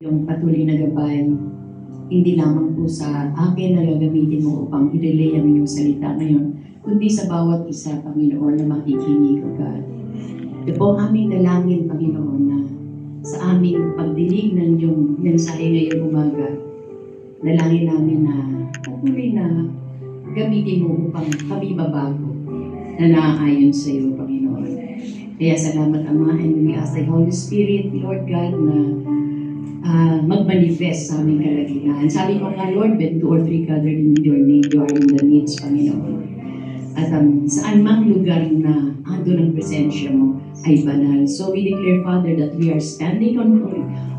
Yung patuloy na gabay, hindi lamang po sa akin na gagamitin mo upang i-relay ang iyong salita ngayon, kundi sa bawat isa, Panginoon, na makikinig, O God. Ito po ang aming dalangin, Panginoon, na sa aming pagdinig ng iyong mensahe ngayong umaga, dalangin namin na patuloy na gamitin mo upang kami babago na naaayon sa iyo, Panginoon. Kaya salamat, Ama, and we ask the Holy Spirit, Lord God, na mag-manifest sa aming kalagitnaan. Sabi ko nga, Lord, when 2 or 3 gathered in your name, you are in the midst, Panginoon. At saan mang lugar na ando ng presensya mo ay banal. So we declare, Father, that we are standing on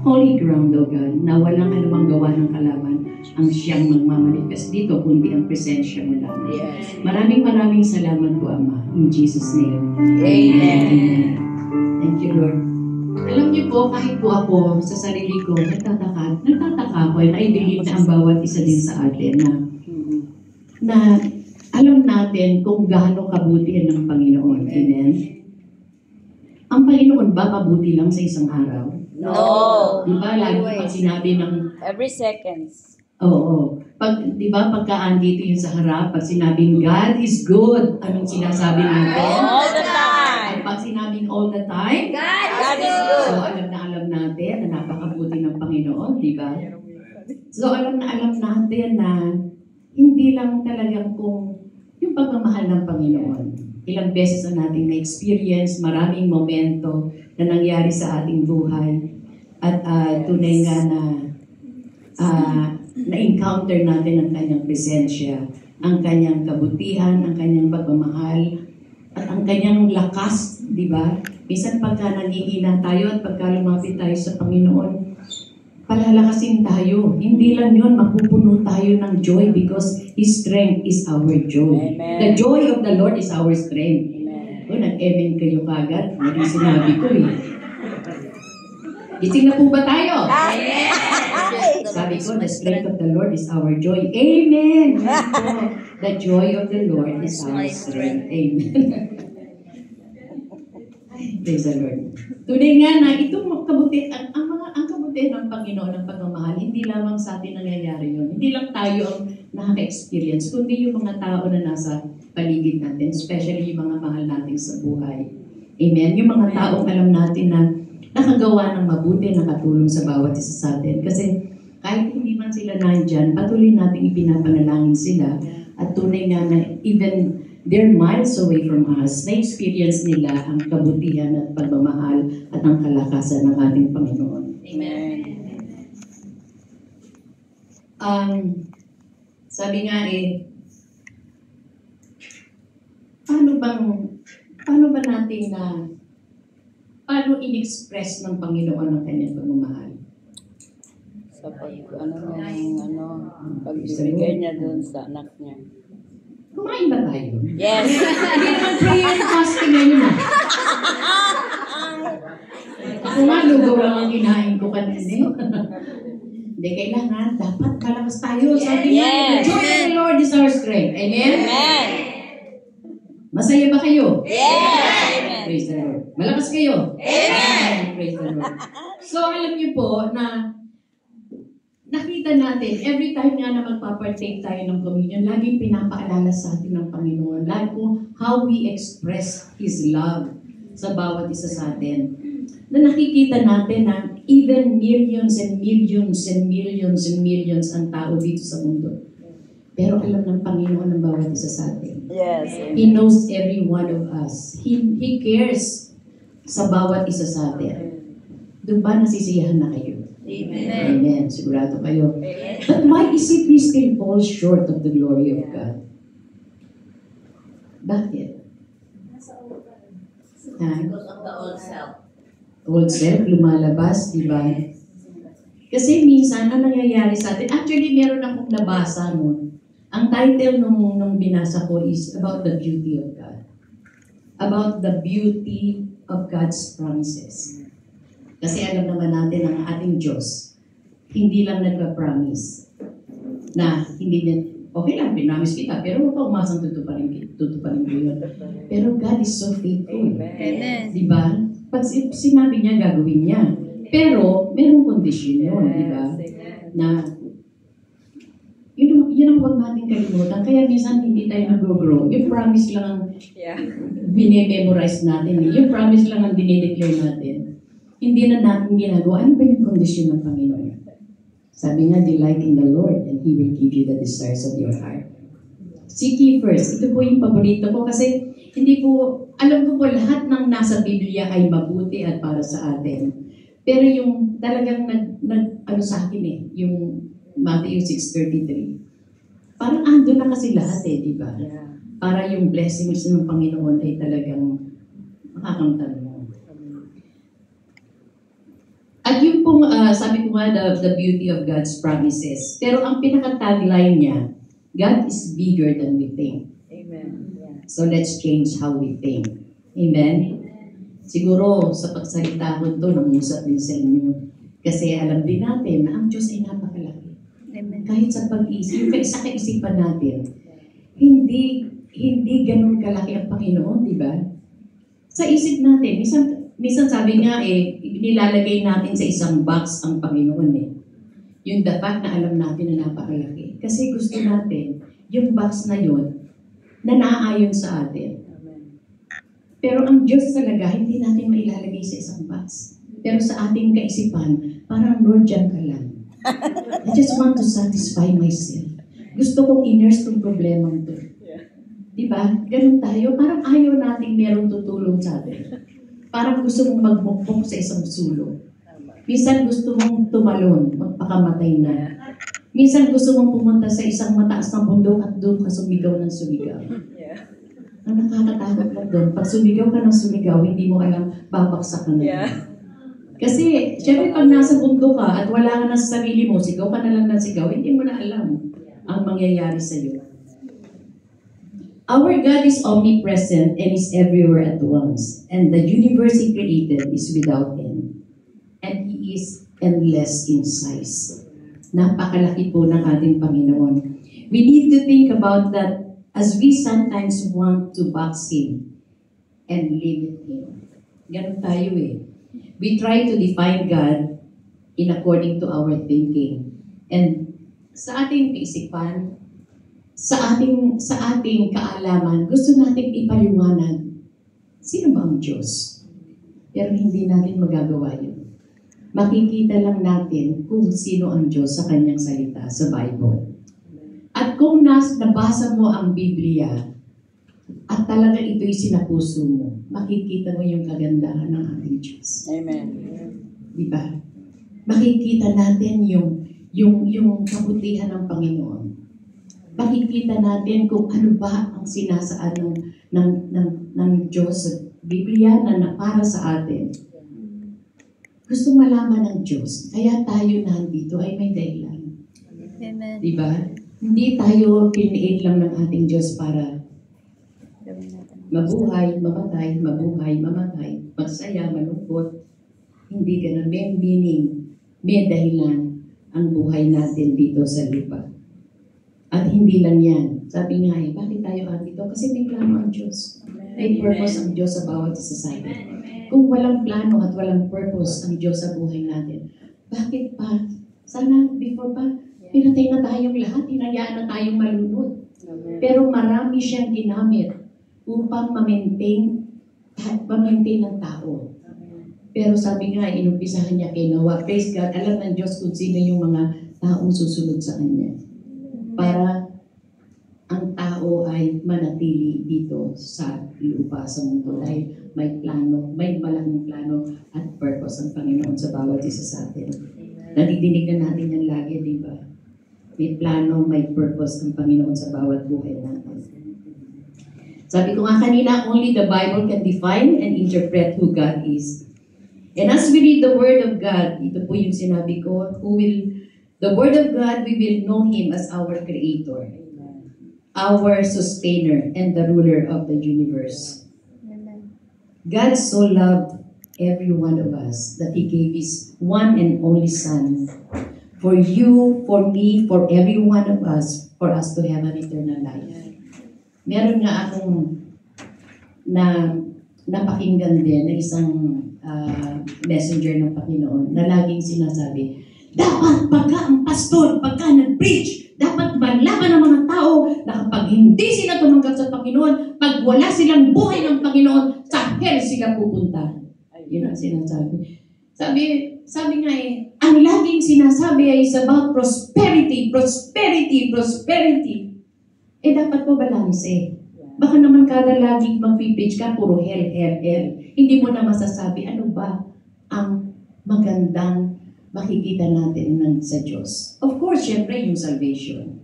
holy ground, O God, na walang anumang gawa ng kalaban ang siyang magmamanifest dito, kundi ang presensya mo lang. Yes. Maraming salamat po, Ama. In Jesus' name. Amen. Thank you, Lord. Alam niyo po, kahit po ako sa sarili ko, nagtataka ako, and I believe na ang bawat isa din sa atin na alam natin kung gaano kabuti ng Panginoon. Amen? Ang Panginoon ba mabuti lang sa isang araw? No. Di ba, lagi pag sinabi ng... Every seconds. Oo. Di ba, pagka andito yung sa harap, pag sinabing God is good, anong sinasabi natin? All the time. Pag sinabing all the time, God is good. so alam natin na napakabuti ng Panginoon, di ba? So alam natin na hindi lang talagang kung yung pagmamahal ng Panginoon. Ilang beses na natin na-experience, maraming momento na nangyari sa ating buhay. At tunay nga na na-encounter natin ang kanyang presensya, ang kanyang kabutihan, ang kanyang pagmamahal, at ang kanyang lakas, di ba? Minsan pagka nangihina tayo at pagka lumapit tayo sa Panginoon, palalakasin tayo. Hindi lang yun, mapupuno tayo ng joy because His strength is our joy. Amen. The joy of the Lord is our strength. Amen. O, nag-amen kayo kagad. Hindi sinabi ko eh. Gising na po ba tayo? Amen. Sabi ko, the strength of the Lord is our joy. Amen! The joy of the Lord is our strength. Amen. Praise the Lord. Tunay nga na itong kabutihan, ang kabutihan ng Panginoon, ng pagmamahal, hindi lamang sa atin nangyayari yun. Hindi lang tayo ang nakaka-experience, kundi yung mga tao na nasa paligid natin, especially yung mga mahal natin sa buhay. Amen? Yung mga taong alam natin na nakagawa ng mabuti, nakatulong sa bawat isa sa atin. Kasi kahit hindi man sila nandyan, patuloy natin ipinapanalangin sila. At tunay nga na even they're miles away from us, na-experience nila ang kabutihan at pagmamahal at ang kalakasan ng ating Panginoon. Amen. Sabi nga paano in-express ng Panginoon ang kanyang pagmamahal? Sa pagbibigay niya doon sa anak niya. Kumain ba tayo? Yes. Hindi naman prayer and fasting ngayon na. Ako nga, lugaw lang ang kinain ko kanina. Hindi, kailangan, dapat malakas tayo. Sabi nga, the joy of the Lord is our strength. Amen? Amen. Masaya ba kayo? Yes. Amen. Praise the Lord. Malakas kayo? Amen. Praise the Lord. So, alam niyo po na nakita natin, every time nga na magpapartake tayo ng communion, laging pinapaalala sa atin ng Panginoon, lagi kung how we express His love sa bawat isa sa atin. Na nakikita natin na even millions and millions and millions and millions ang tao dito sa mundo. Pero alam ng Panginoon ang bawat isa sa atin. Yes. He knows every one of us. He cares sa bawat isa sa atin. Doon ba nasisiyahan na kayo? Amen. Amen. Sigurado kayo. But why is it we still fall short of the glory of God? Bakit? Because of the old self. Old self, lumalabas, di ba? Kasi minsan, ang nangyayari sa atin, actually, meron akong nabasa no. Ang title nung binasa ko is about the beauty of God. About the beauty of God's promises. Kasi alam naman natin ang ating Diyos, hindi lang nagpa-promise na hindi niya, okay lang, pinamis kita, pero huwag pa umasang tutuparin ko yun. Pero God is so faithful. Amen. Di ba? Pag sinabi niya, gagawin niya. Pero, merong kondisyon yun, di ba? Na, yun ang huwag natin kalimutan. Kaya minsan hindi tayo nag-grow. Yung promise lang ang binememorize natin. Yung promise lang ang dinideclare natin. Hindi na natin ginagawa. Ano ba yung kondisyon ng Panginoon? Sabi nga, delight in the Lord and He will give you the desires of your heart. Seek ye first. Ito po yung paborito ko kasi hindi po, alam ko po lahat ng nasa Biblia ay mabuti at para sa atin. Pero yung talagang ano sa akin yung Matthew 6:33. Parang ando na kasi lahat di ba? Para yung blessings ng Panginoon ay talagang makakamtan mo. At yung pong, sabi ko nga, the beauty of God's promises. Pero ang pinaka-tagline niya, God is bigger than we think. Amen. So let's change how we think. Amen? Siguro sa pagsalita ko ito, nangusap din sa inyo. Kasi alam din natin na ang Diyos ay napakalaki. Amen. Kahit sa pag-isip, sa kaisipan natin, hindi ganun kalaki ang Panginoon, di ba? Sa isip natin, minsan sabi nga nilalagay natin sa isang box ang Panginoon Yung the fact na alam natin na napakalaki. Kasi gusto natin, yung box na yun, na naaayon sa atin. Pero ang Diyos talaga, hindi natin mailalagay sa isang box. Pero sa ating kaisipan, parang Lord, dyan ka lang. I just want to satisfy myself. Gusto kong i-nurse tong problema ito. Diba? Ganun tayo. Parang ayaw nating merong tutulong sa atin. Parang gusto mong magmukmuk sa isang sulong. Minsan gusto mong tumalon, magpakamatay na. Minsan gusto mong pumunta sa isang mataas na bundok at doon ka sumigaw ng sumigaw. Ang nakakatakot lang doon. Pag sumigaw ka ng sumigaw, hindi mo alam, babaksak ka na. Kasi, syempre pag nasa bundok ka at wala ka na sa sarili mo, sigaw ka na lang ng sigaw, hindi mo na alam ang mangyayari sa iyo. Our God is omnipresent and is everywhere at once. And the universe He created is without end. And He is endless in size. Napakalaki po ng ating Panginoon. We need to think about that as we sometimes want to box Him and limit Him. Ganun tayo We try to define God in according to our thinking. And sa ating kaisipan, sa ating kaalaman, gusto nating ipaliwanag, sino ba ang Diyos? Pero hindi natin magagawa yun. Makikita lang natin kung sino ang Diyos sa kanyang salita sa Bible. At kung nabasa mo ang Biblia, at talaga ito'y sinapuso mo, makikita mo yung kagandahan ng ating Diyos. Amen. Diba? Makikita natin yung kabutihan ng Panginoon. Makikita natin kung ano ba ang sinasaan ng Diyos sa Biblia na para sa atin. Gusto malaman ng Diyos, kaya tayo nandito ay may dahilan. Amen. Diba? Hindi tayo piniin lang ng ating Diyos para mabuhay, mamatay, mabuhay, mamatay, magsaya, malungkot. Hindi ganun. May meaning, may dahilan ang buhay natin dito sa lupa. At hindi lang yan. Sabi nga bakit tayo andito? Kasi may plano ang Diyos. May purpose ang Diyos sa bawat isa sa atin. Kung walang plano at walang purpose ang Diyos sa buhay natin, bakit pa? Sana before pa, pinatay na tayong lahat, hinayaan na tayong malunod. Pero marami siyang ginamit upang ma-maintain ng tao. Pero sabi nga, inumpisahan niya kay Noah, praise God, alam ng Diyos kung sino yung mga taong susunod sa Kanya. Para ang tao ay manatili dito sa lupa, sa mundo. Dahil may plano, may malaking plano at purpose ang Panginoon sa bawat isa sa atin. Nadidinig na natin yan lagi, di ba? May plano, may purpose ang Panginoon sa bawat buhay natin. Sabi ko nga kanina, only the Bible can define and interpret who God is. And as we read the Word of God, ito po yung sinabi ko, the Word of God, we will know Him as our Creator, our Sustainer, and the Ruler of the universe. God so loved every one of us that He gave His one and only Son for you, for me, for every one of us, for us to have an eternal life. Meron nga akong napakinggan din na isang messenger ng Panginoon na laging sinasabi, dapat pagka ang pastor, pagka nag-preach, dapat malaman ng mga tao na kapag hindi sila tumanggap sa Panginoon, pag wala silang buhay ng Panginoon, sa hell sila pupunta. Yun ang sinasabi. Sabi nga ang laging sinasabi ay is about prosperity, prosperity, prosperity. Dapat po balanse. Baka naman kada laging mag-preach ka, puro hell, hell, hell. Hindi mo na masasabi, ano ba ang magandang makikita natin sa Diyos. Of course, syempre, yung salvation.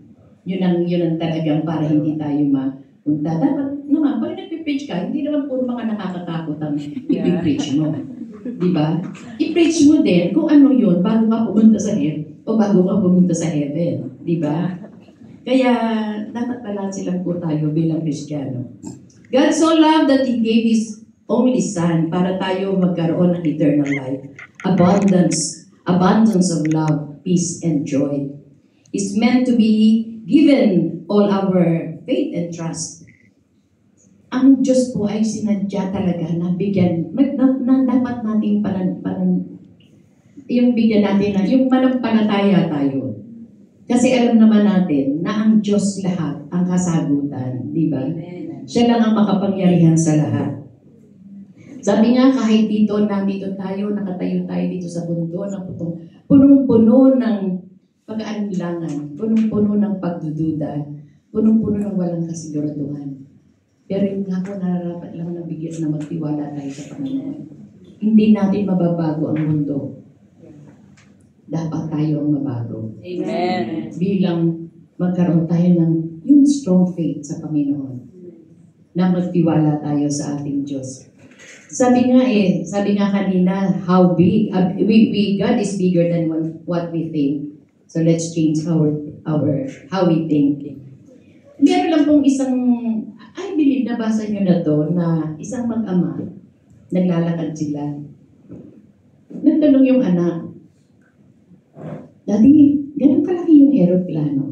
Yun ang talagang para hindi tayo mapunta. Dapat naman, pag nag-preach ka, hindi naman puro mga nakakatakot ang i-preach mo. Diba? I-preach mo din kung ano yun bago ka pumunta sa hell o bago ka pumunta sa heaven. Diba? Kaya, dapat balanse lang po tayo bilang Kristiyano. God so loved that He gave His only Son para tayo magkaroon ng eternal life. Abundance of love, peace, and joy. It's meant to be given all our faith and trust. Ang Diyos po ay sinadya talaga na bigyan, na dapat natin yung bigyan natin na, yung manampalataya tayo. Kasi alam naman natin na ang Diyos lahat ang kasagutan, di ba? Siya lang ang makapangyarihan sa lahat. Sabi nga kahit nandito tayo, nakatayo tayo dito sa bundok, na punong-puno ng pag-aalinlangan, punong-puno ng pagdududa, punong-puno ng walang kasiguraduhan. Pero yung nga po, nararapat lang na bigyan na magtiwala tayo sa Panginoon. Hindi natin mababago ang mundo. Dapat tayo ang mabago. Amen. Bilang magkaroon tayo ng yung strong faith sa Panginoon. Na magtiwala tayo sa ating Diyos. Sabi nga kanina, how big, God is bigger than what we think. So let's change how we think. Meron lang pong isang, I believe nabasa nyo na to, na isang mag-ama, naglalakad sila. Nagtanong yung anak, Daddy, ganun kalaki yung aeroplano.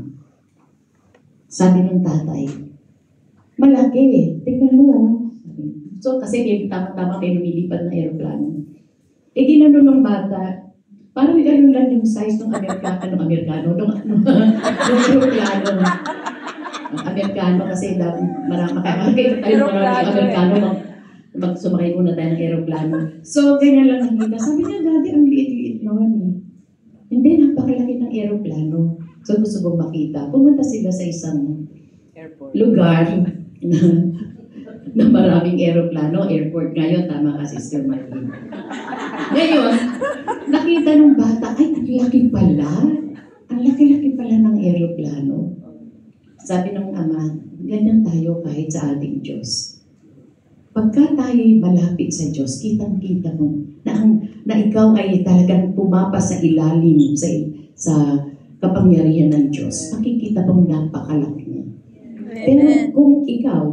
Sabi ng tatay, malaki, tingnan mo. So, kasi tama-tama kayo lumilipad na aeroplano. Ginano ng bata, parang ganun lang yung size ng Amerikano, nung aeroplano. Ang Amerikano kasi marami makakakita tayo maraming Amerikano sumakay muna tayo ng aeroplano. So, ganyan lang nakita. Sabi niya, Daddy, ang liit-liit naman eh. Hindi, napakalaki ng aeroplano. So, gusto kong makita. Pumunta sila sa isang lugar na maraming aeroplano. Airport ngayon, tama ka, Sister Marlene. Ngayon, nakita ng bata, ay, ang laki pala. Ang laki-laki pala ng aeroplano. Sabi ng ama, ganyan tayo kahit sa ating Diyos. Pagka tayo malapit sa Diyos, kitang-kita mo na ikaw ay talagang pumapa sa ilalim sa kapangyarihan ng Diyos. Makikita mong napakalaki niya. Pero kung ikaw,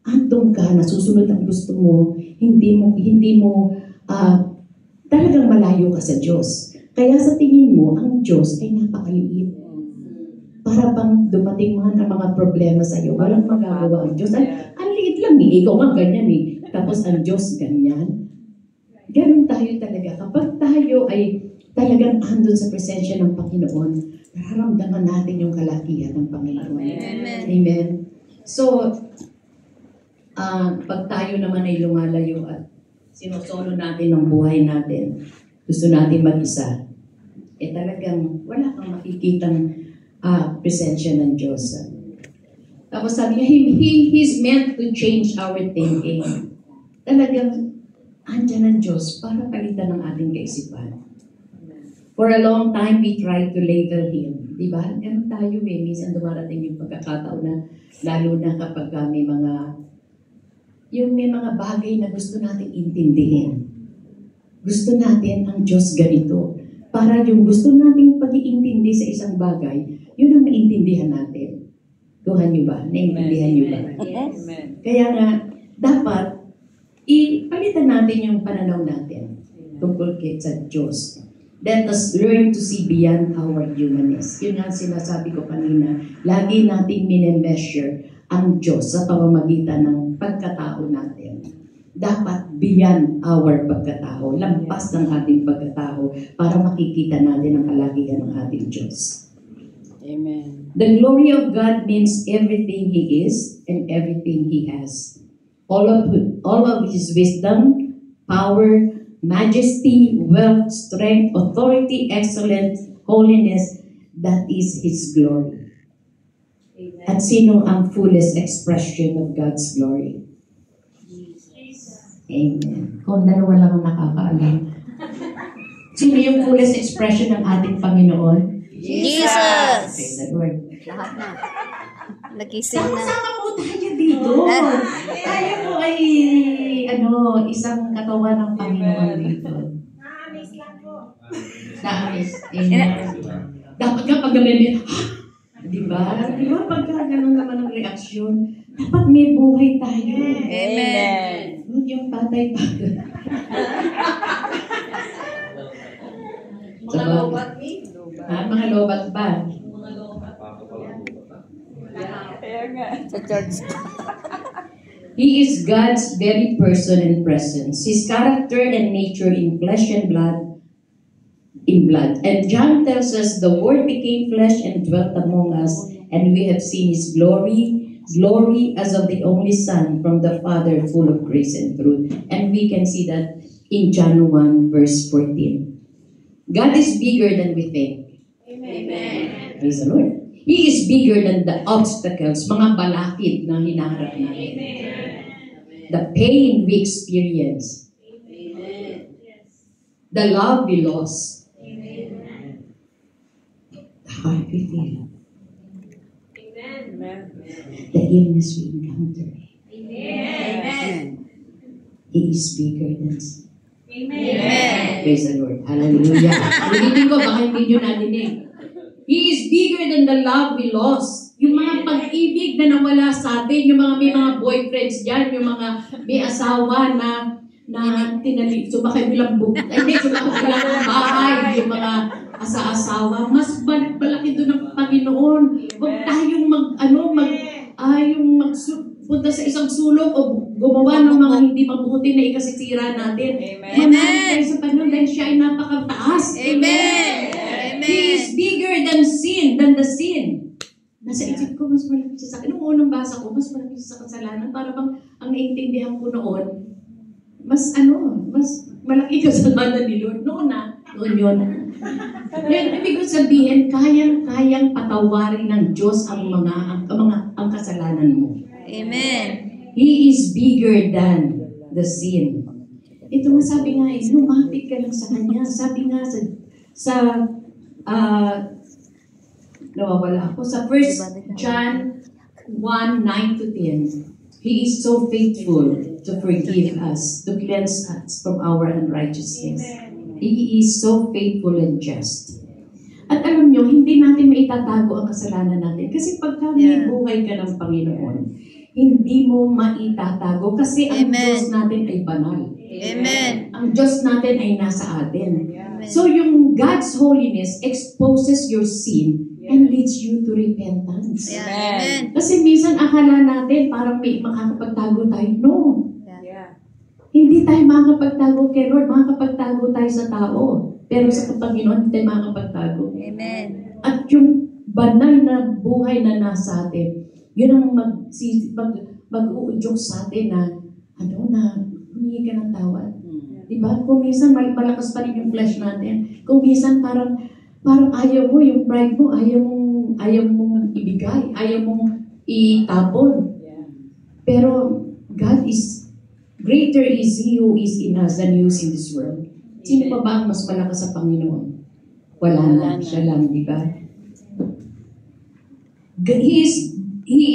andong ka, nasusunod ang gusto mo, hindi mo talagang malayo ka sa Diyos. Kaya sa tingin mo, ang Diyos ay napakaliit. Para bang dumating ang mga problema sa iyo, walang magagawa ang Diyos. Ang liit lang eh, ikaw nga ganyan eh. Tapos ang Diyos ganyan. Ganun tayo talaga. Kapag tayo ay talagang andun sa presensya ng Panginoon, nararamdaman natin yung kalakihan ng Panginoon. Amen. Amen. So, pag tayo naman ay lumalayo at sinusolo natin ang buhay natin, gusto natin mag-isa, talagang wala kang makikitang presensya ng Diyos. Tapos sabi niya, He's meant to change our thinking. Talagang andyan ang Diyos para palitan ng ating kaisipan. For a long time, we tried to label Him. Diba? Ganun tayo eh. Minsan dumarating yung pagkakataon na, lalo na kapag may mga bagay na gusto natin intindihin. Gusto natin ang Diyos ganito. Para yung gusto nating pag-iintindi sa isang bagay, yun ang maintindihan natin. Tuhan niyo ba? Naintindihan niyo ba? Yes. Kaya nga, dapat ipalitan natin yung pananaw natin tungkol sa Diyos. Let us learn to see beyond our humanness. Yun nga sinasabi ko kanina, lagi nating minemeasure ang Diyos sa pamamagitan ng pagkatao natin. dapat beyond our pagkatao, lampas ng ating pagkatao para makikita natin ang kalakihan ng ating Diyos. Amen. The glory of God means everything He is and everything He has. All of His wisdom, power, majesty, wealth, strength, authority, excellence, holiness, that is His glory. Amen. At sino ang fullest expression of God's glory? Amen. Kung dalawa lang ang nakakaalam. Sino yung fullest expression ng ating Panginoon? Jesus! Praise the Lord. Lahat na. Nagising na. Sama-sama po tayo dito. Tayo po ay, isang katawan ng Panginoon dito. Na-amaze lang po. Na-amaze. Amen. Dapat ka pag gabi, di ba? Di ba pagka ganun naman ang reaksyon, dapat may buhay tayo. Amen. Huwag yung patay pa. Mga lobat ni. Mga lobat ba? Mga lobat. Kaya nga. Sa church. He is God's very person and presence. His character and nature in flesh and blood. And John tells us the Word became flesh and dwelt among us, and we have seen His glory as of the only Son from the Father, full of grace and truth. And we can see that in John 1 verse 14. God is bigger than we think. Amen. Praise the Lord. He is bigger than the obstacles, mga balakid na hinaharap natin. The pain we experience. The love we lost. The heart we feel. Amen. The illness we encounter. Amen. He is bigger than sin. Amen. Praise the Lord. Hallelujah. Ulitin ko, baka hindi nyo nadinig. He is bigger than the love we lost. Yung mga pag-ibig na nawala sa atin, yung mga may mga boyfriends dyan, yung mga may asawa na tinali, sumakay bilang sumakay bilang bahay, yung mga asa-asawa, mas malaki doon ang Panginoon. Huwag tayong punta sa isang sulok o gumawa ng mga hindi mabuti na ikasisira natin. Amen. Tayo sa Panginoon dahil siya ay napakataas. Amen. He is bigger than the sin. Nasa isip ko, mas malaki siya sa akin. Nung unang basa ko, mas malaki siya sa kasalanan. Para bang ang naiintindihan ko noon, mas malaki kasalanan ni Lord. Noon yun. Ngayon, ibig ko sabihin, kayang patawarin ng Diyos ang kasalanan mo. Amen. He is bigger than the sin. Ito nga sabi nga, lumapit ka lang sa Kanya. Sabi nga nawawala ako. Sa 1 John 1:9-10, He is so faithful to forgive us, to cleanse us from our unrighteousness. He is so faithful and just. At alam nyo, hindi natin maitatago ang kasalanan natin. Kasi pagka may buhay ka ng Panginoon, hindi mo maitatago kasi ang Amen. Diyos natin ay banal. Amen. Ang Diyos natin ay nasa atin. Amen. So yung God's holiness exposes your sin and leads you to repentance. Yeah. Amen. Kasi minsan akala natin parang may makakapagtago tayo. No. Yeah. Hindi tayo makakapagtago kay Lord. Makakapagtago tayo sa tao. Pero sa Panginoon, hindi tayo makakapagtago. Amen. At yung banal na buhay na nasa atin, yun ang mag-uudyok sa atin na humingi ka ng tawad. Diba? Kung minsan malakas pa rin yung flesh natin. Kung minsan parang ayaw mo, yung pride mo, ayaw mong ibigay, ayaw mong itapon. Pero God is, greater is He who is in us than who is in this world. Sino pa ba ang mas malakas sa Panginoon? Wala na. Siya lang, di ba? He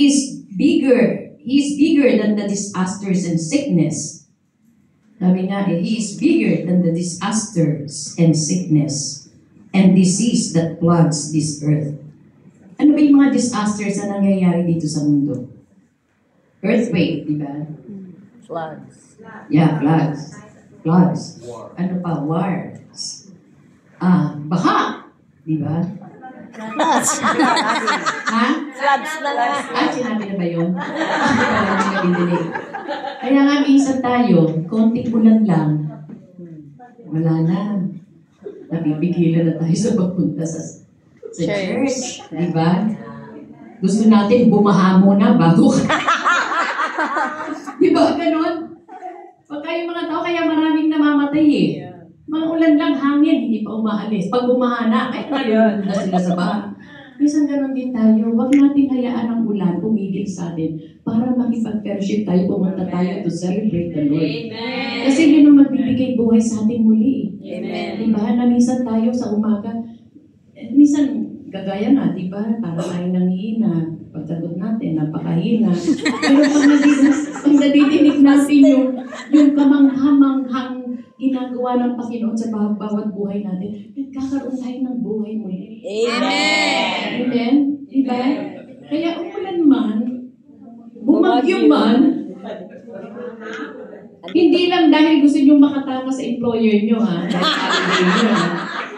is bigger. He is bigger than the disasters and sickness. Sabi nga, He is bigger than the disasters and sickness and disease that floods this earth. Ano ba yung mga disasters na nangyayari dito sa mundo? Earthquake, di ba? Floods. Yeah, floods. Ano pa? Wars. Baha, di ba? Ha? Floods na nga. Sinabi na ba yun? Hindi ka didinig. Kaya nga minsan tayo, konting ulan lang, wala na. Nabibigilan na tayo sa pagpunta sa church. Diba? Gusto natin bumaha muna bago ka. Diba? Ganon. Pag kayo mga tao, kaya maraming namamatay eh. Mga ulan lang, hangin, hindi pa umaalis. Pag bumaha na, ay ngayon na sila sa baha. Minsan ganon din tayo, huwag natin hayaan ang ulan pumigil sa atin para makipag-fellowship tayo, pumunta tayo to celebrate the Lord. Amen. Kasi yun ang magbibigay buhay sa ating muli. Amen. Diba? Na minsan tayo sa umaga, minsan gagaya na, diba? Para tayo nangihina. Pagsagot natin, napakahina. Pero pag nadidinig natin yung kamanghamanghang ginagawa ng Panginoon sa bawat buhay natin, nagkakaroon tayo ng buhay muli. Amen. Amen? Diba? Kaya umulan man, bumagyo man, hindi lang dahil gusto nyo makatakas sa employer nyo, ha?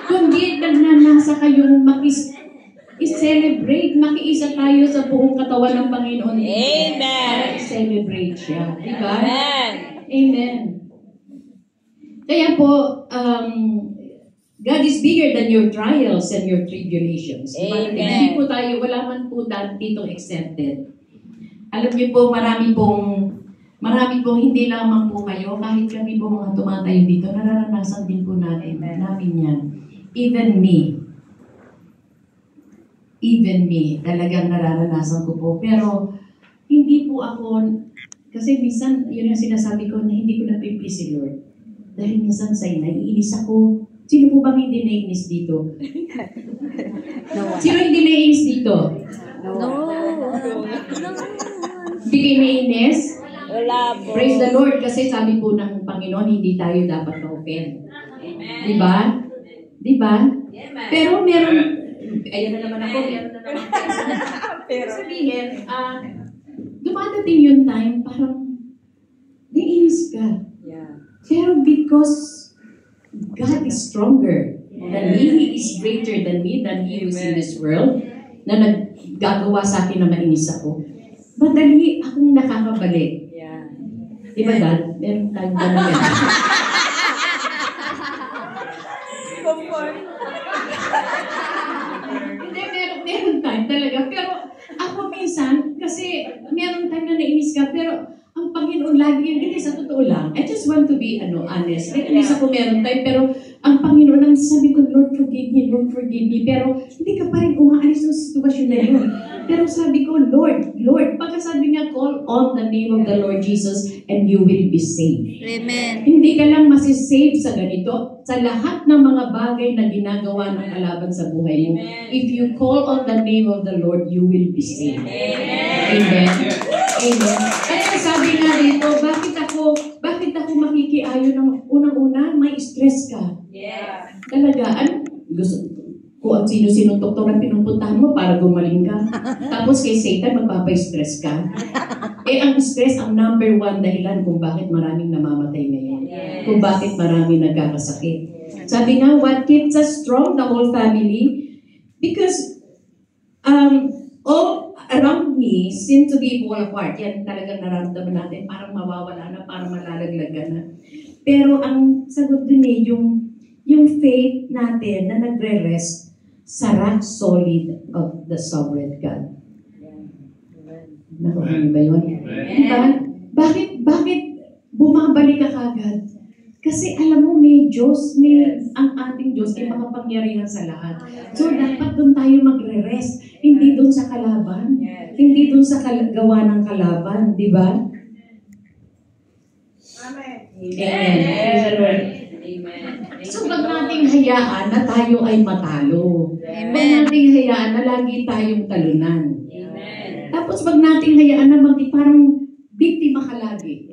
Kundi nagnanasa kayong i-celebrate, makiisa tayo sa buong katawan ng Panginoon. Amen. Para i-celebrate siya. Diba? Amen. Amen. Kaya po, God is bigger than your trials and your tribulations. Diba? Amen. Hindi po tayo, wala man po ditong exempted. Alam niyo po, marami pong hindi lamang po kayo, kahit kami po mga tumatayo dito, nararanasan din po namin yan. Even me, talagang nararanasan ko po. Pero, hindi po ako, kasi minsan, yun ang sinasabi ko, na hindi ko napipili si Lord. Dahil minsan sa'yo, naiinis ako. Sino po bang hindi naiinis dito? Sino hindi naiinis dito? No. Hindi kayo naiinis? Wala po. Praise the Lord, kasi sabi po ng Panginoon, hindi tayo dapat na-offend. Diba? Diba? Pero meron, ayan na naman ako, pero sabihin, dumadating yung time, parang, naiinis ka. Yeah. Pero because God is stronger than me, He is greater than me, than He who's in this world, na naggagawa sa akin na mainis ako, madali akong nakakabalik. Yeah. Diba, Dad? Meron tayong ganun. Hindi, meron time talaga. Pero ako minsan, kasi meron time na nainis ka, pero ang Panginoon lagi yan. Hindi, sa totoo lang. I just want to be honest. Nainis ako meron time, pero ang Panginoon, ang sabi ko, Lord, forgive me, Lord, forgive me. Pero hindi ka pa rin umaalis ng sitwasyon na yun. Pero sabi ko, Lord, pagkasabi niya, call on the name of the Lord Jesus and you will be saved. Amen. Hindi ka lang masisave sa ganito, sa lahat ng mga bagay na ginagawa ng kalaban sa buhay mo. If you call on the name of the Lord, you will be saved. Amen. Amen. Kaya sabi nga dito, bakit ako makikiayo ng unang-una, may stress ka. Yeah. Talaga, gusto kung sino-sino doktor ang pinupuntahan mo para gumaling ka. Tapos kay Satan, magpapa-stress ka. Ang stress ang number 1 dahilan kung bakit maraming namamatay ngayon. Kung bakit maraming nagkakasakit. Sabi nga, what keeps us strong, the whole family? Because all around me seem to be fall apart. Yan talagang nararamdaman natin. Parang mawawala na, parang malalaglag na. Pero ang sagot dun yung faith natin na nagre-rest sa rock solid of the sovereign God. Nakuha ba yun? Diba? Bakit bumabalik ka kagad? Kasi alam mo, may Diyos, ang ating Diyos ay makapangyarihan sa lahat. So, dapat doon tayo magre-rest. Hindi doon sa kalaban. Hindi doon sa gawa ng kalaban. Di ba? Amen. Amen. So, wag nating hayaan na tayo ay matalo. Wag nating hayaan na lagi tayong talunan. Tapos, wag nating hayaan na parang biktima ka lagi.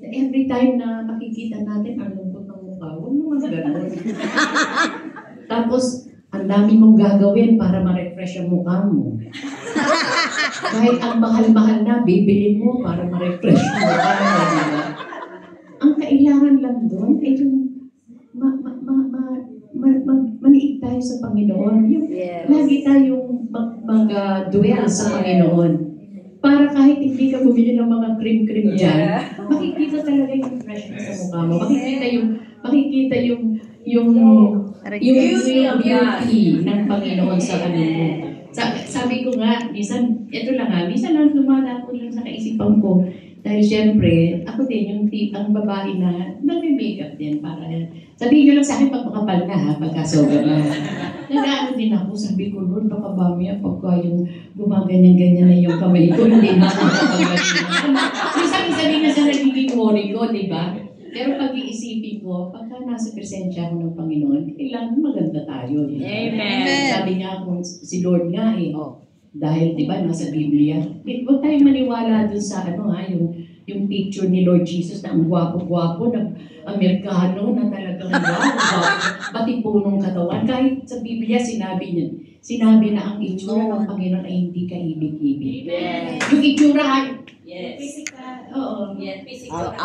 Every time na makikita natin ang lungkot ng mukha, huwag mo gano'n. Tapos, ang dami mong gagawin para ma-refresh ang mukha mo. Kahit ang mahal-mahal na, bibili mo para ma-refresh ang mukha mo. Diba? Ang kailangan lang doon ay yung maniig tayo sa Panginoon. Yung, Yes. lagi tayong mag-dwell sa Panginoon. Para kahit hindi ka bumili ng mga cream-cream dyan, makikita talaga yung freshness sa mukha mo. Makikita yung beauty ng Panginoon sa ano mo. Sabi ko nga, minsan lang lumala ko lang sa kaisipan ko. Dahil syempre, ako din, ang babae na nag-makeup din para, sabihin nyo lang sa akin pag makapal na ha, pagkasoga na. Nag-ano din ako, sabi ko, Lord, baka mamaya pagka yung gumaganyan-ganyan na yung kamay ko, hindi na ako makapagano. Minsan din na sa nagiging worry ko, di ba? Pero pag-iisipin ko, pagka nasa presensya ko ng Panginoon, kailangan maganda tayo. Amen. Sabi nga kung si Lord nga dahil, di ba, nasa Biblia, huwag tayong maniwala dun sa, yung picture ni Lord Jesus na ang gwapo-gwapo, na Amerikano, na talagang gwapo, pati punong katawan. Kahit sa Biblia, sinabi na ang itsura ng Panginoon ay hindi kaibig-ibig. Yung itsura, Physical. oo. Physical.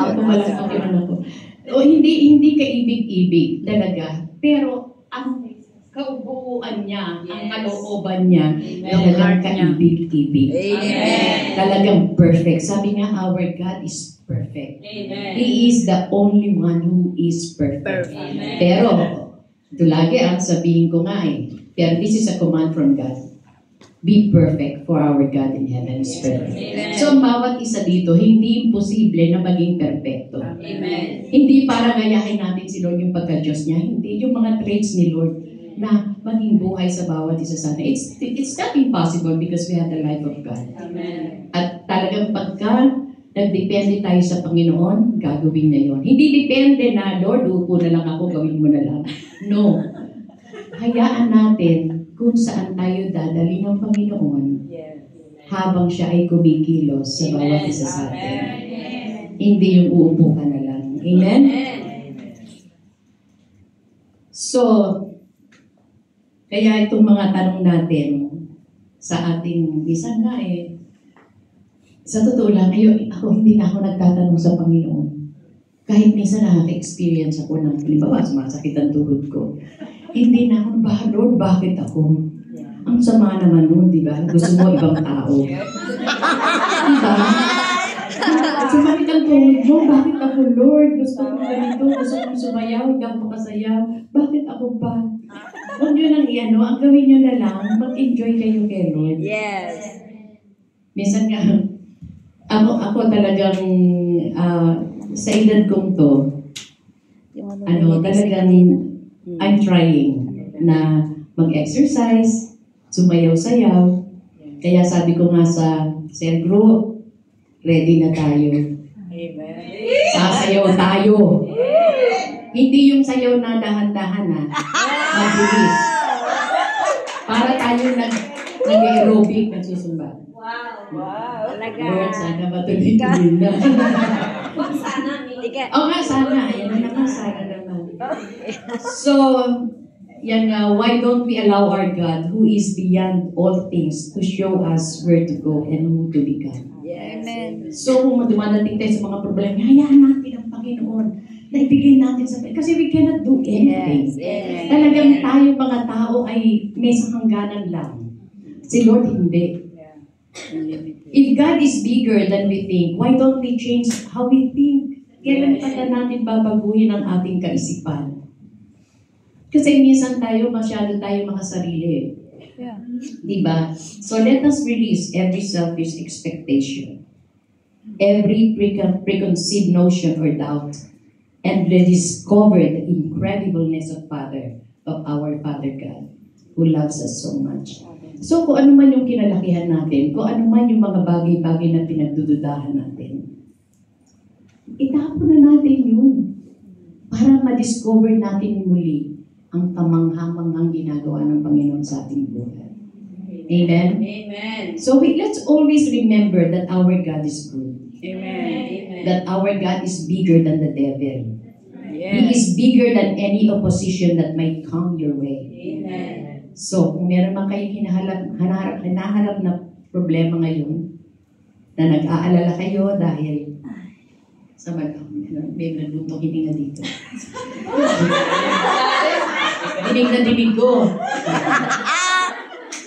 Hindi kaibig-ibig talaga. Pero, ang kaubuuan niya, ang kalooban niya, talagang kaibig-ibig. Amen. Talagang perfect. Sabi nga, our God is perfect. Amen. He is the only one who is perfect. Amen. Pero, ito lagi ang sabihin ko nga pero this is a command from God. Be perfect for our God in heaven is perfect. Amen. So, ang bawat isa dito, hindi imposible na maging perfecto. Amen. Hindi para gayahin natin si Lord yung pagka-Diyos niya. Hindi. Yung mga traits ni Lord na maging buhay sa bawat isa sa atin. It's not impossible because we have the life of God. Amen. At talagang pagka nagdepende tayo sa Panginoon, gagawin niya yun. Hindi depende na, Lord, upo na lang ako, gawin mo na lang. No. Hayaan natin kung saan tayo dadali ng Panginoon habang siya ay kumikilos sa bawat isa sa atin. Hindi yung uupo ka na lang. Amen? So, kaya itong mga tanong natin sa ating, minsan nga sa totoo lang, ako hindi na ako nagtatanong sa Panginoon. Kahit minsan nakaka-experience ako ng, halimbawa, sumasakit ang tuhod ko. Hindi na ako, Lord, bakit ako? Ang sama naman nun, di ba? Gusto mo ibang tao. Di ba? Sumakit ang tuhod mo, bakit ako, Lord? Gusto ko ganito, gusto kong sumayaw, hindi ako makasayaw. Bakit ako ba? Huwag nyo nang ang gawin nyo na lang, mag-enjoy kayo kay Lord. Yes. Minsan nga, ako talagang, sa edad kong to, talagang, I'm trying na mag-exercise, sumayaw-sayaw. Kaya sabi ko nga sa cell group, ready na tayo. Amen. Sasayaw tayo. Hindi yung sayaw na dahan-dahan na. Mabilis. Para tayo nag-aerobic, nagsusumba. Wow. Talaga. Lord, sana matuloy-tuloy na. Huwag sana. Oo nga, sana. Yan na naman, sana naman. So, yan nga, why don't we allow our God, who is beyond all things, to show us where to go and who to become? Yes. Amen. So, kung dumadating tayo sa mga problema, hayaan natin ang Panginoon na ibigay natin sa kasi we cannot do anything. Yes. Talagang tayo mga tao ay may hangganan lang. Si Lord hindi. If God is bigger than we think, why don't we change how we think? Kailan pa natin babaguhin ang ating kaisipan? Kasi minsan masyado tayo makasarili. Yeah. Diba? So let us release every selfish expectation, every preconceived notion or doubt, and rediscover the incredibleness of our Father God, who loves us so much. So kung ano man yung kinalakihan natin, kung ano man yung mga bagay-bagay na pinagdududahan natin, itapon na natin yun para ma-discover natin muli ang kamanghamanghang ginagawa ng Panginoon sa ating buhay. Amen? Amen. So let's always remember that our God is good. Amen. That our God is bigger than the devil. He Yes. is bigger than any opposition that might come your way. Amen. So, kung meron man kayong hinaharap na problema ngayon, na nag-aalala kayo dahil sa may nagluto hininga dito. Dinig na dinig ko.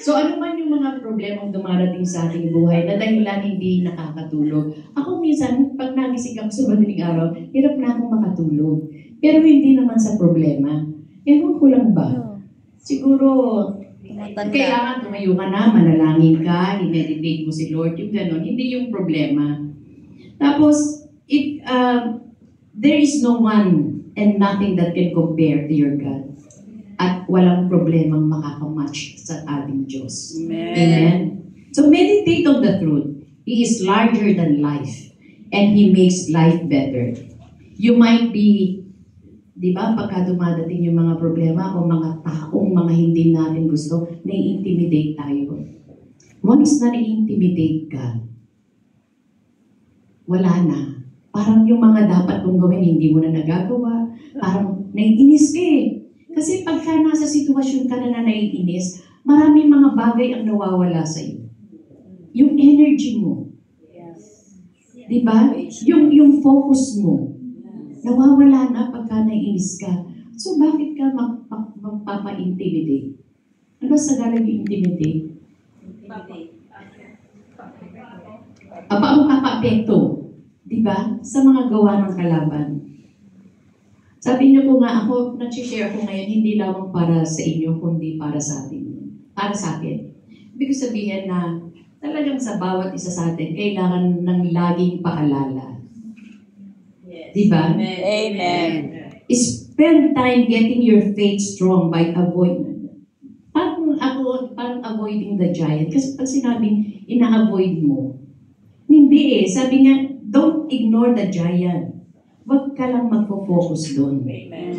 So ano man yung mga problemang dumarating sa ating buhay na dahilan hindi nakakatulog. Ako minsan, pag nagising ako sa madaling araw, hirap na akong makatulog. Pero hindi naman sa problema. Ewan ko lang ba? Siguro, kailangan tumayo ka na, manalangin ka, i-meditate mo si Lord, yung gano'n. Hindi yung problema. Tapos, there is no one and nothing that can compare to your God. At walang problemang makakamatch sa ating Diyos. Amen. Amen? So meditate on the truth. He is larger than life. And He makes life better. You might be, di ba, pagka dumadating yung mga problema o mga taong mga hindi natin gusto, nai-intimidate tayo. Once na nai-intimidate ka, wala na. Parang yung mga dapat mong gawin, hindi mo na nagagawa. Parang naiinis ka eh. Kasi pagka nasa sitwasyon ka na naiinis, maraming mga bagay ang nawawala sa iyo. Yung energy mo. Di ba? Yung focus mo. Nawawala na pagka naiinis ka. So bakit ka magpapa-intimidate? Ano ba sa galang yung intimidate? Ang papa-apekto. Di ba? Sa mga gawa ng kalaban. Sabi niyo po nga, ako, nag-share ko ngayon, hindi lamang para sa inyo, kundi para sa atin. Para sa akin. Ibig sabihin na talagang sa bawat isa sa atin, kailangan ng laging paalala. Yes. Diba? Amen. Spend time getting your faith strong by avoiding. Parang avoiding the giant. Kasi pag sinabing ina-avoid mo, hindi eh. Sabi nga, don't ignore the giant. Huwag ka lang magpo-focus doon. Amen.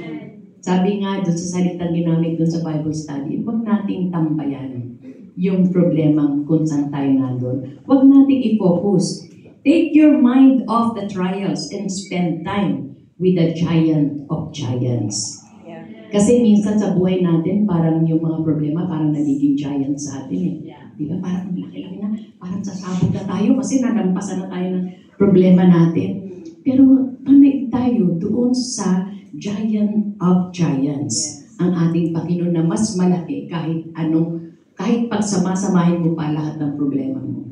Sabi nga doon sa salitang ginamit doon sa Bible study, huwag nating tampayan yung problemang kung saan tayo nandun. Huwag nating i-focus. Take your mind off the trials and spend time with the giant of giants. Yeah. Kasi minsan sa buhay natin, parang yung mga problema parang nagiging giant sa atin eh. Yeah. Di ba? Parang laki-laki na, parang sasabog na tayo kasi nalampasan na tayo ng problema natin. Pero panay tayo doon sa giant of giants. Ang ating Panginoon na mas malaki kahit pagsama-samahin mo pa lahat ng problema mo.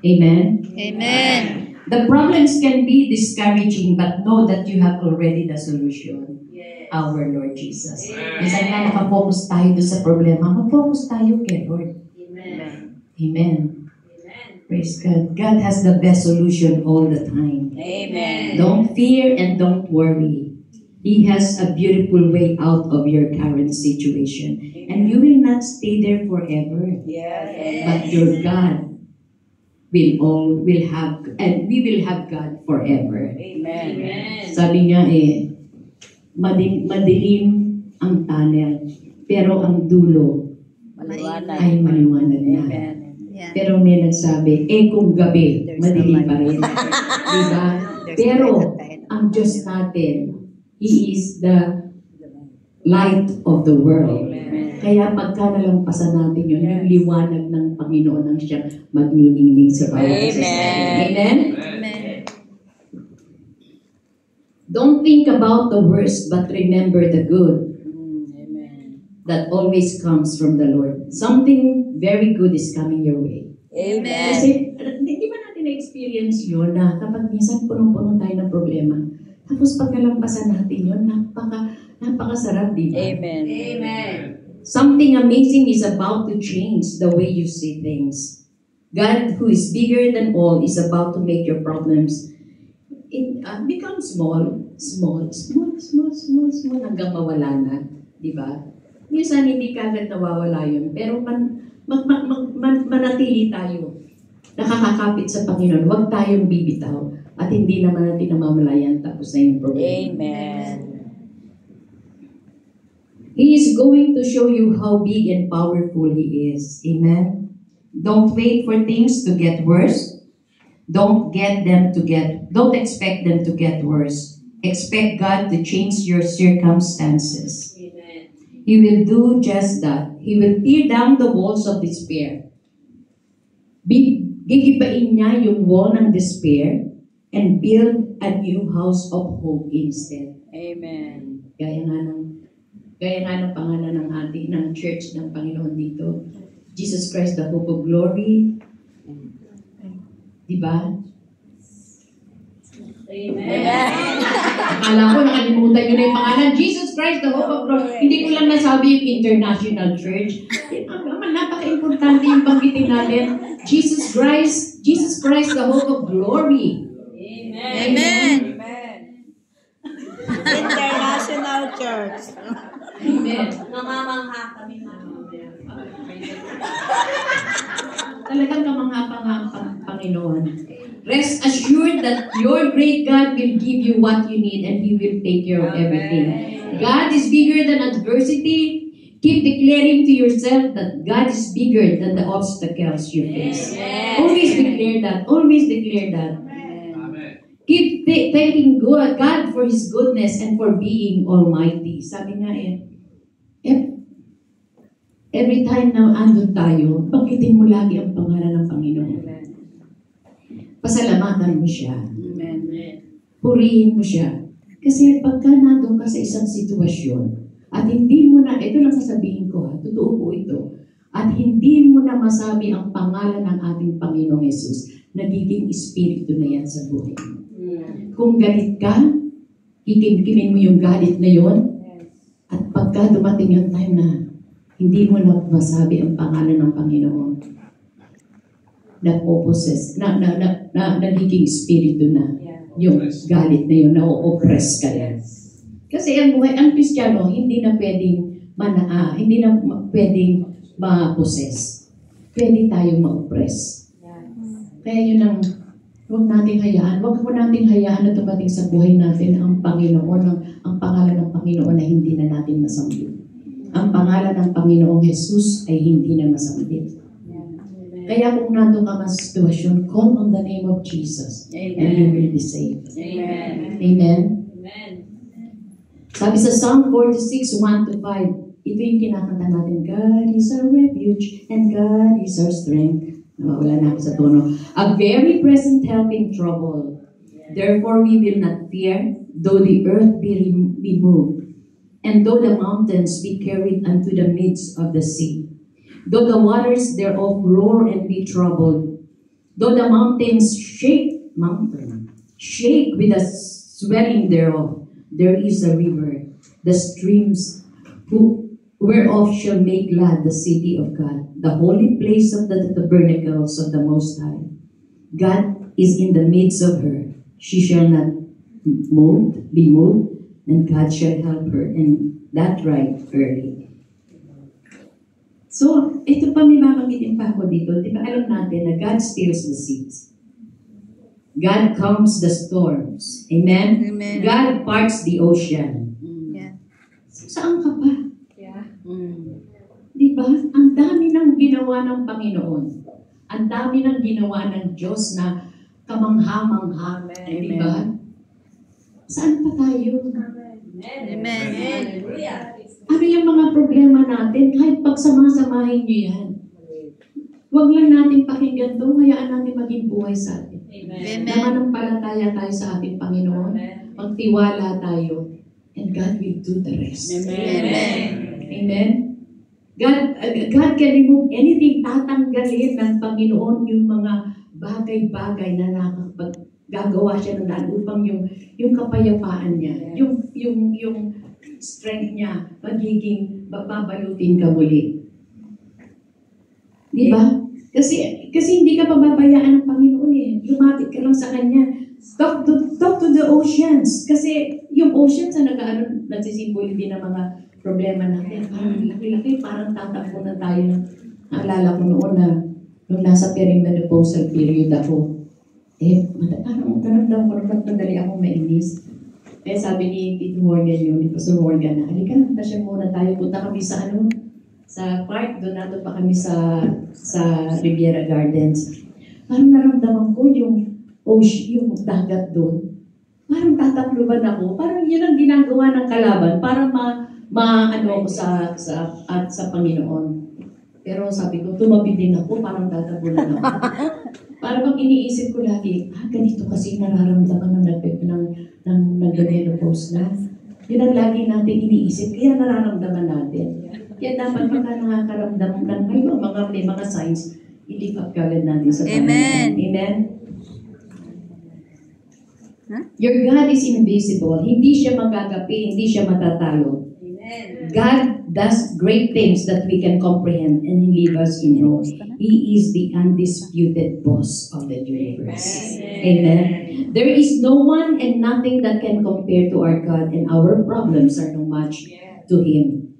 Amen? Amen. The problems can be discouraging, but know that you have already the solution. Yes. Our Lord Jesus. Minsan nga nakafocus tayo doon sa problema, mag-focus tayo kay Lord. Amen. Amen. Amen. Praise God. God has the best solution all the time. Amen. Don't fear and don't worry. He has a beautiful way out of your current situation. And you will not stay there forever. Yes. But your God will have, and we will have God forever. Amen. Amen. Sabi niya madilim ang tunnel, pero ang dulo Maliwanag. ay maliwanag na. Amen. Yeah. Pero may nagsabi, kung gabi, madilim pa rin. Diba? Pero, ang Diyos natin, He is the light of the world. Amen. Kaya pagka nalampasan natin yun, yung liwanag ng Panginoon ang siya magniningning sa bawat isa sa atin. Amen? Amen. Don't think about the worst, but remember the good Amen. that always comes from the Lord. Something very good is coming your way. Amen. Kasi, di ba natin na-experience yun na kapag minsan punong-puno tayo ng problema, tapos pagkalampasan natin yun, napakasarap, di ba? Amen. Amen. Something amazing is about to change the way you see things. God, who is bigger than all, is about to make your problems become small, hanggang mawala na. Di ba? Minsan hindi kagad nawawala yun, pero manatili tayo. Nakakakapit sa Panginoon, huwag tayong bibitaw at hindi naman natin namamalayan tapos na yung problema. Amen. He is going to show you how big and powerful He is. Amen? Don't wait for things to get worse. Don't expect them to get worse. Expect God to change your circumstances. Amen. He will do just that. He will tear down the walls of despair. Gigibain niya yung wall ng despair and build a new house of hope instead. Amen. Gaya nga ng pangalan ng ating ng church ng Panginoon dito. Jesus Christ, the hope of glory. Diba? Amen. Akala ko nakalimutan nyo na yung pangalan. Jesus Christ, the hope of glory. Hindi ko lang nasabi yung international church. Napaka-importante yung banggitin natin. Jesus Christ, the hope of glory. Amen. Amen. International Church. Amen. Namamangha kami na. Talagang kamangha-panghang Panginoon. Rest assured that your great God will give you what you need and He will take care of everything. God is bigger than adversity. Keep declaring to yourself that God is bigger than the obstacles you face. Always declare that. Always declare that. Keep thanking God for His goodness and for being almighty. Sabi nga every time na andun tayo, banggitin mo lagi ang pangalan ng Panginoon. Pasalamatan mo siya. Amen. Purihin mo siya. Kasi pagka nandun ka sa isang sitwasyon, at hindi mo na, ito lang sasabihin ko totoo po ito, at hindi mo na masabi ang pangalan ng ating Panginoong Yesus, nagiging espiritu na yan sa buhay mo. Kung galit ka, kikimkimin mo yung galit na yon, at pagka dumating yung time na hindi mo na masabi ang pangalan ng Panginoon, nagpo-possess, nagiging espiritu na yung galit na yun, na-oppress ka yan. Kasi ang buhay, ang Kristiyano, hindi na pwedeng ma-possess. Pwede tayong ma-oppress. Kaya yun ang, huwag nating hayaan na dumating sa buhay natin ang Panginoon, ang pangalan ng Panginoon na hindi na natin masambit. Ang pangalan ng Panginoong Jesus ay hindi na masambit. Kaya kung nandun ka sa sitwasyon, call on the name of Jesus and you will be saved. Amen. Amen? Amen. Sabi sa Psalm 46, 1-5, ito yung kinakanta natin, God is our refuge and God is our strength. Nawawala na ako sa tono. A very present help in trouble. Therefore we will not fear, though the earth be removed, and though the mountains be carried unto the midst of the sea. Though the waters thereof roar and be troubled, though the mountains shake with the swelling thereof, there is a river, the streams whereof shall make glad the city of God, the holy place of the tabernacles of the Most High. God is in the midst of her. She shall not be moved, and God shall help her, and that right early. So, ito pa may mamagitin pa ako dito. Di ba alam natin na God steers the seas. God calms the storms. Amen? Amen. God parts the ocean. Yeah. Saan ka pa? Mm. Di ba? Ang dami ng ginawa ng Panginoon. Ang dami ng ginawa ng Diyos na kamangha-mangha. Di ba? Saan pa tayo? Amen. Hallelujah. Ano yung mga problema natin? Kahit pagsama-samahin nyo yan. Huwag lang natin pakinggan to, hayaan natin maging buhay sa atin. Amen. Namanampalataya tayo sa ating Panginoon. Magtiwala tayo. And God will do the rest. Amen. Amen? God can remove anything. Tatanggalin ng Panginoon yung mga bagay-bagay na gagawa siya ng daan upang yung kapayapaan niya, yung strength niya, magiging babalutin ka muli. Di ba? Kasi hindi ka pababayaan ng Panginoon eh. Lumapit ka lang sa Kanya. Talk to the oceans. Kasi yung oceans na nagsisimbolo din ng mga problema natin. Parang laki-laki, parang tatakbo na tayo. Naalala ko noon na nung nasa perimenopausal period ako, parang karamdam ko naman madali akong mainis. Kaya sabi ni Tito Morgan ni Pastor Morgan na, halika, tasya muna tayo, punta kami sa sa park, doon nato pa kami sa Riviera Gardens. Parang naramdaman ko yung dagat doon. Parang tatakluban ako. Parang yun ang ginagawa ng kalaban para maano ako sa Panginoon. Pero sabi ko, tumabi din ako, parang tatabunan ako. Para bang iniisip ko lagi, ganito kasi nararamdaman ng nag-menopause na. Yun ang lagi natin iniisip, kaya nararamdaman natin. Kaya dapat pagka nakakaramdam ng may mga signs, i-lift up kagad natin sa Panginoon. Amen. Amen? Your God is invisible. Hindi siya magagapi, hindi siya matatalo. Amen. God does great things that we can comprehend and He leaves us in awe. He is the undisputed boss of the universe. Amen. There is no one and nothing that can compare to our God, and our problems are no match to Him.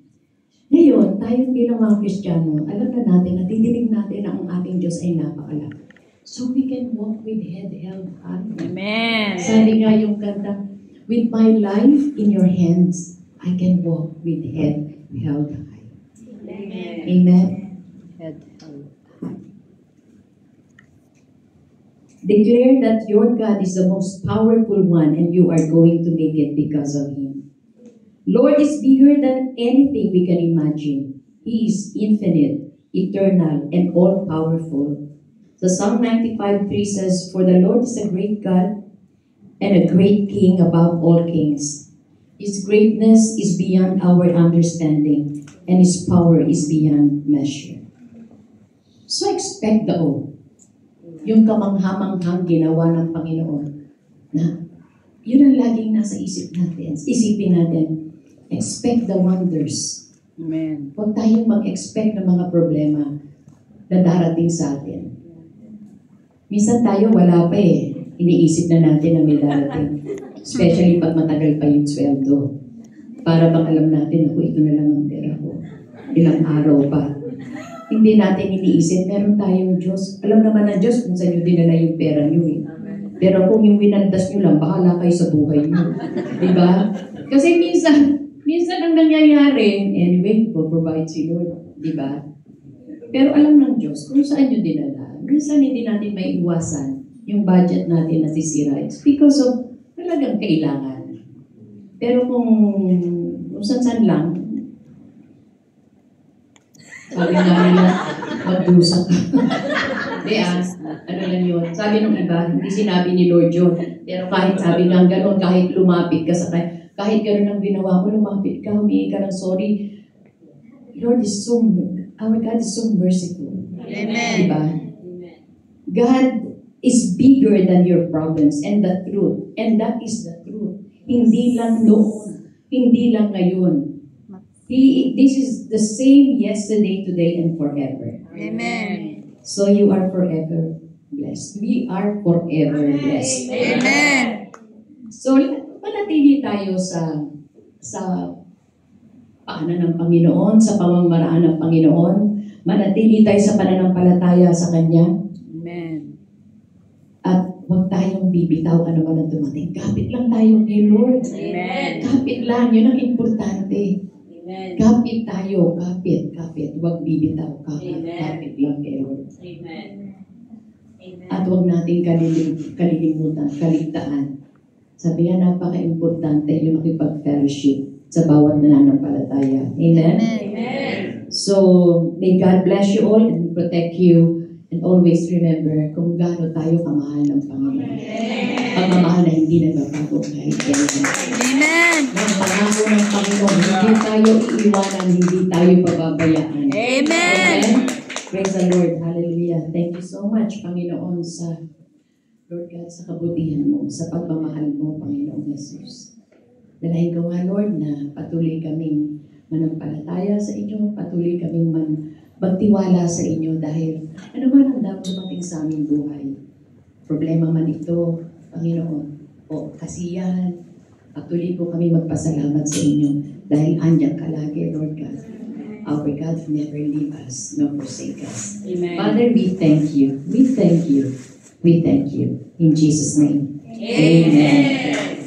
Ngayon, tayo bilang mga Kristiyano, alam na natin, natidinig natin na ang ating Diyos ay napakalaki. So we can walk with head held high. Amen. Sabi nga yung kanta, with my life in your hands, I can walk with head held high. Amen. Amen. Head held. Declare that your God is the most powerful one and you are going to make it because of Him. Lord is bigger than anything we can imagine. He is infinite, eternal, and all-powerful. So Psalm 95:3 says, "For the Lord is a great God and a great King above all kings. His greatness is beyond our understanding, and His power is beyond measure." So expect the awe. Yung kamanghamanghang ginawa ng Panginoon na yun ang laging nasa isipin natin. Expect the wonders. Amen. Huwag tayong mag-expect ng mga problema na darating sa atin. Minsan tayo wala pa eh. Iniisip na natin na may darating. Especially pag matagal pa yung sweldo. Para bang alam natin, ako ito na lang ang pera ko. Ilang araw pa. Hindi natin iniisip, meron tayong Diyos. Alam naman ng Diyos kung saan nyo dinala yung pera nyo eh. Pero kung yung winaldas nyo lang, bahala kayo sa buhay nyo. Diba? Kasi minsan ang nangyayari, anyway, will provide si Lord. Diba? Pero alam ng Diyos kung saan nyo dinala. Minsan hindi natin may iwasan yung budget natin na sisira. It's because of talagang kailangan. Pero kung saan lang, sabi nga nila, magdusa ka. Hindi ano lang yun. Sabi ng iba, hindi sinabi ni Lord yun. Pero kahit sabi nga gano'n, kahit lumapit ka sa kanya, kahit gano'n ang ginawa mo, lumapit ka, humingi ka ng sorry. Lord is our God is so merciful. Amen. Diba? God is bigger than your problems and the truth. And that is the truth. Hindi lang noon. Hindi lang ngayon. This is the same yesterday, today, and forever. Amen. So you are forever blessed. We are forever blessed. Amen. So manatili tayo sa paanan ng Panginoon, sa pamamaraan ng Panginoon. Manatili tayo sa pananampalataya sa Kanya. Amen. At huwag tayong bibitaw ano man ang dumating. Kapit lang tayo kay Lord. Amen. Kapit lang. Yun ang importante. Amen. Kapit tayo. Kapit. Huwag bibitaw. Kapit lang kay Lord. Amen. Amen. At huwag natin kalilimutan, kaligtaan. Sabi nga, napaka-importante yung makipag-fellowship sa bawat nananampalataya. Amen? Amen. So, may God bless you all and protect you. And always remember kung gaano tayo kamahal ng Panginoon. Pagmamahal na hindi nagbabago kahit kailan. Amen. Ang pangako ng Panginoon, hindi tayo iiwanan, hindi tayo pababayaan. Amen. Praise the Lord. Hallelujah. Thank you so much, Panginoon, sa Lord God, sa kabutihan mo, sa pagmamahal mo, Panginoon Jesus. Dalahin ko nga, Lord, na patuloy kaming manampalataya sa inyo, patuloy kaming magtiwala sa inyo dahil ano man ang dapat dumating sa aming buhay. Problema man ito, Panginoon, o kasiyahan, patuloy po kami magpasalamat sa inyo dahil andyan ka lagi, Lord God. Our God never leave us nor forsake us. Amen. Father, we thank you. We thank you. We thank you. In Jesus' name. Amen.